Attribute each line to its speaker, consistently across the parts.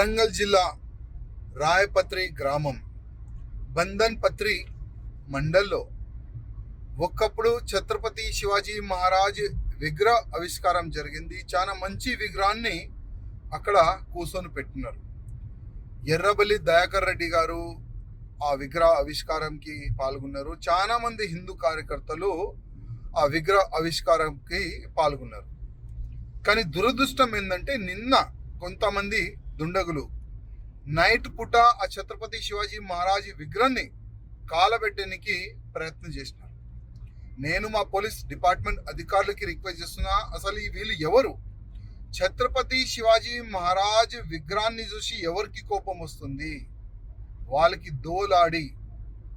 Speaker 1: వరంగల్ జిల్లా రాయపత్రి గ్రామం బంధన్ పత్రి మండల్లో ఒకప్పుడు ఛత్రపతి శివాజీ మహారాజ్ విగ్రహ ఆవిష్కారం జరిగింది. చాలా మంచి విగ్రహాన్ని అక్కడ కూర్చొని పెట్టినారు. ఎర్రబెల్లి దయాకర్ రెడ్డి గారు ఆ విగ్రహ ఆవిష్కారంకి పాల్గొన్నారు. చాలా మంది హిందూ కార్యకర్తలు ఆ విగ్రహ ఆవిష్కారంకి పాల్గొన్నారు. కానీ దురదృష్టం ఏంటంటే నిన్న కొంతమంది దుండగులు నైట్ పూట ఆ ఛత్రపతి శివాజీ మహారాజ్ విగ్రహాన్ని కాలబెట్టడానికి ప్రయత్నం చేసినారు. నేను మా పోలీస్ డిపార్ట్మెంట్ అధికారులకి రిక్వెస్ట్ చేస్తున్నా, అసలు ఈ వీళ్ళు ఎవరు? ఛత్రపతి శివాజీ మహారాజ్ విగ్రహాన్ని చూసి ఎవరికి కోపం వస్తుంది? వాళ్ళకి దోలాడి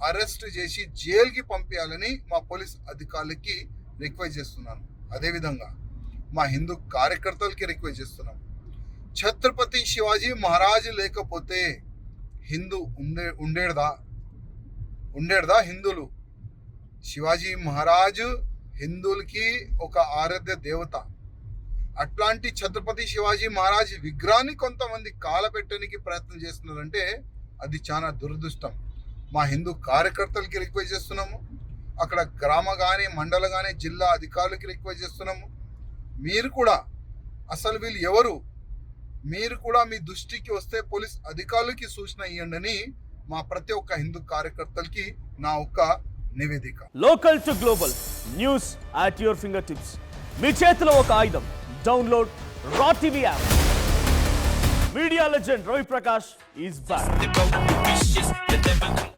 Speaker 1: అరెస్ట్ చేసి జైలుకి పంపించాలని మా పోలీస్ అధికారులకి రిక్వెస్ట్ చేస్తున్నాను. అదేవిధంగా మా హిందూ కార్యకర్తలకి రిక్వెస్ట్ చేస్తున్నాం, ఛత్రపతి శివాజీ మహారాజ్ లేకపోతే ఉండేదా హిందువులు? శివాజీ మహారాజు హిందువులకి ఒక ఆరాధ్య దేవత. అట్లాంటి ఛత్రపతి శివాజీ మహారాజ్ విగ్రహాన్ని కొంతమంది కాలపెట్టడానికి ప్రయత్నం చేస్తున్నారంటే అది చాలా దురదృష్టం. మా హిందూ కార్యకర్తలకి రిక్వెస్ట్ చేస్తున్నాము, అక్కడ గ్రామ కానీ మండల కానీ జిల్లా అధికారులకి రిక్వెస్ట్ చేస్తున్నాము, మీరు కూడా అసలు వీళ్ళు ఎవరు? మీరు కూడా మీ దృష్టికి వస్తే పోలీస్ అధికారులకి సూచన ఇవ్వండి మా ప్రతి ఒక్క హిందూ కార్యకర్తలకి నా ఒక్క నివేదిక.
Speaker 2: Local to global news at your fingertips. మీ చేతిలో ఒక ఆయుధం. Download raw TV app. Media legend Ravi Prakash is back.